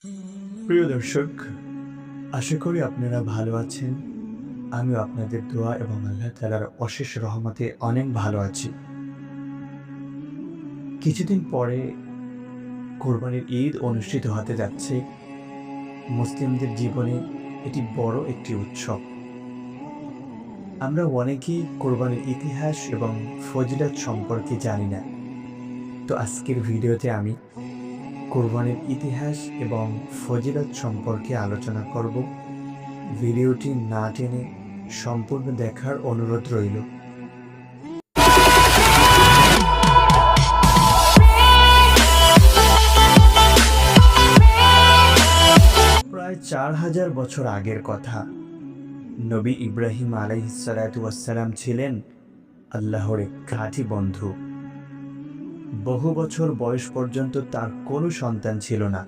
প্রিয় দর্শক, আশা করি আপনারা ভালো আছেন। আমিও আপনাদের দোয়া এবং আল্লাহ তাআলার অশেষ রহমতে অনেক ভালো আছি। কিছুদিন পরে কোরবানির ঈদ অনুষ্ঠিত হতে যাচ্ছে। মুসলিমদের জীবনে এটি বড় একটি উৎসব। আমরা অনেকেই কোরবানির ইতিহাস এবং ফজিলত সম্পর্কে জানি না। তো আজকের ভিডিওতে আমি কোরবানির ইতিহাস এবং ফজিলত সম্পর্কে আলোচনা করব। ভিডিওটি না টেনে সম্পূর্ণ দেখার অনুরোধ রইল। প্রায় 4000 বছর আগের কথা। নবী ইব্রাহিম আলাইহিসসালাম ছিলেন আল্লাহর এক খাঁটি বন্ধু। বহু বছর বয়স পর্যন্ত তার কোনো সন্তান ছিল না।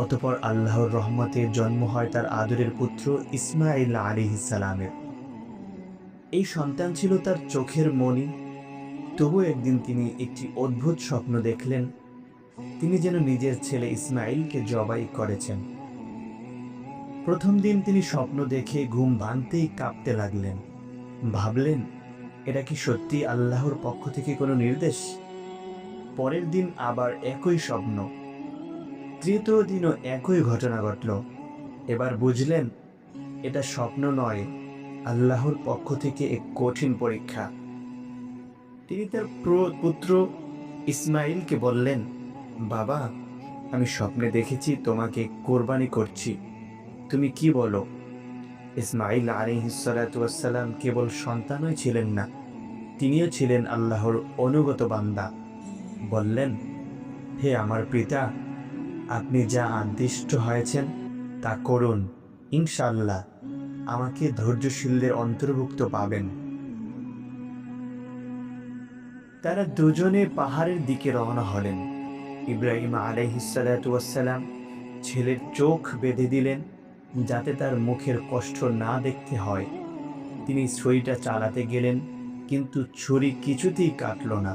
অতঃপর আল্লাহর রহমতে জন্ম হয় তার আদরের পুত্র ইসমাঈল আলাইহিসসালামের। এই সন্তান ছিল তার চোখের মণি। তবু একদিন তিনি একটি অদ্ভুত স্বপ্ন দেখলেন। তিনি যেন নিজের ছেলে ইসমাঈলকে জবাই করেছেন। প্রথম দিন তিনি স্বপ্ন দেখে ঘুম ভাঙতেই কাঁপতে লাগলেন। ভাবলেন, এটা কি সত্যি আল্লাহর পক্ষ থেকে কোনো নির্দেশ? পরের দিন আবার একই স্বপ্ন। তৃতীয় দিনও একই ঘটনা ঘটল। এবার বুঝলেন, এটা স্বপ্ন নয়, আল্লাহর পক্ষ থেকে এক কঠিন পরীক্ষা। তিনি তার পুত্র ইসমাঈলকে বললেন, বাবা, আমি স্বপ্নে দেখেছি তোমাকে কোরবানি করছি, তুমি কি বলো? ইসমাঈল আলাইহিসসালাম কেবল সন্তানই ছিলেন না, তিনিও ছিলেন আল্লাহর অনুগত বান্দা। বললেন, হে আমার পিতা, আপনি যা আদিষ্ট হয়েছেন তা করুন, ইনশাআল্লাহ আমাকে ধৈর্যশীলদের অন্তর্ভুক্ত পাবেন। তারা দুজনে পাহাড়ের দিকে রওনা হলেন। ইব্রাহিম আলাইহিসসালাম ছেলের চোখ বেঁধে দিলেন যাতে তার মুখের কষ্ট না দেখতে হয়। তিনি ছুরিটা চালাতে গেলেন, কিন্তু ছুরি কিছুতেই কাটল না।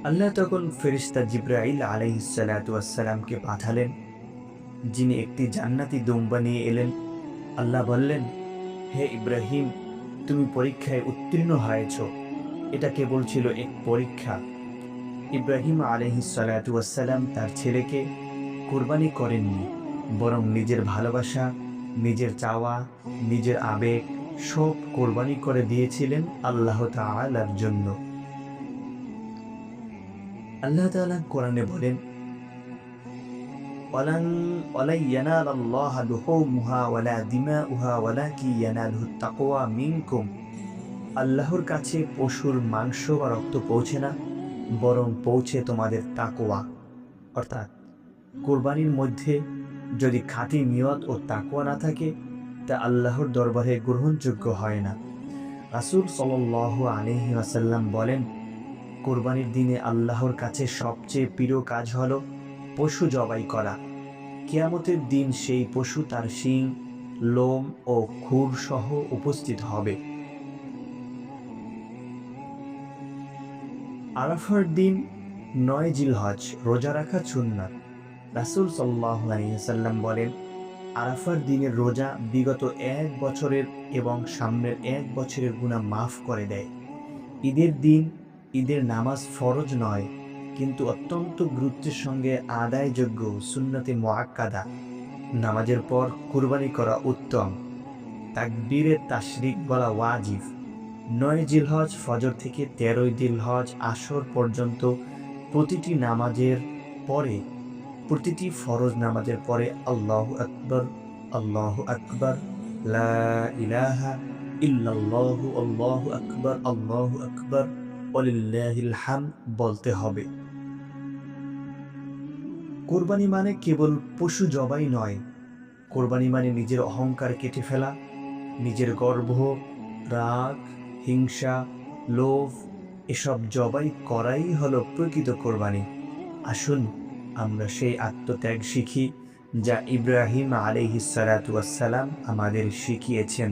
আল্লাহ তখন ফেরেশতা জিবরাইল আলাইহিসসালামকে পাঠালেন, যিনি একটি জান্নাতি দুম্বা নিয়ে এলেন। আল্লাহ বললেন, হে ইব্রাহিম, তুমি পরীক্ষায় উত্তীর্ণ হয়েছ। এটা কেবল ছিল এক পরীক্ষা। ইব্রাহিম আলাইহিসসালাম তার ছেলেকে কোরবানি করেননি, বরং নিজের ভালোবাসা, নিজের চাওয়া, নিজের আবেগ সব কোরবানি করে দিয়েছিলেন আল্লাহ তাআলার জন্য। আল্লাহ তাআলা কোরআনে বলেন, ওয়ালান ইয়ানালাল্লাহা লুহুমুহা ওয়ালা দিমাউহা ওয়ালাকিন ইয়ানালুহুত তাকওয়া মিনকুম। আল্লাহর কাছে পশুর মাংস বা রক্ত পৌঁছে না, বরং পৌঁছে তোমাদের তাকওয়া। অর্থাৎ কোরবানির মধ্যে যদি খাঁটি নিয়ত ও তাকওয়া না থাকে, তা আল্লাহর দরবারে গ্রহণযোগ্য হয় না। রাসূল সাল্লাল্লাহু আলাইহি ওয়াসাল্লাম বলেন, কোরবানির দিনে আল্লাহর কাছে সবচেয়ে প্রিয় কাজ হলো পশু জবাই করা। কিয়ামতের দিন সেই পশু তার শিং, লোম ও খুর সহ উপস্থিত হবে। আরাফার দিন 9 জিলহজ রোজা রাখা সুন্নাত। রাসূল সাল্লাল্লাহু আলাইহি ওয়াসাল্লাম বলেন, আরাফার দিনের রোজা বিগত 1 বছরের এবং সামনের 1 বছরের গুনাহ মাফ করে দেয়। ঈদের দিন ঈদের নামাজ ফরজ নয়, কিন্তু অত্যন্ত গুরুত্বের সঙ্গে আদায়যোগ্য সুন্নতে মুআক্কাদা। নামাজের পর কুরবানি করা উত্তম। তাকবীরে তাশরিক বলা ওয়াজিব। 9 জিলহজ ফজর থেকে 13 জিলহজ আসর পর্যন্ত প্রতিটি নামাজের পরে, প্রতিটি ফরজ নামাজের পরে আল্লাহু আকবার, আল্লাহু আকবার, লা ইলাহা ইল্লাল্লাহু, আল্লাহু আকবার, আল্লাহু আকবার, ওয়ালিল্লাহিল হামদ বলতে হবে। কোরবানি মানে কেবল পশু জবাই নয়, কোরবানি মানে নিজের অহংকার কেটে ফেলা, নিজের গর্ব, রাগ, হিংসা, লোভ এসব জবাই করাই হলো প্রকৃত কোরবানি। আসুন আমরা সেই আত্মত্যাগ শিখি যা ইব্রাহিম আলাইহিসসালাম আমাদের শিখিয়েছেন।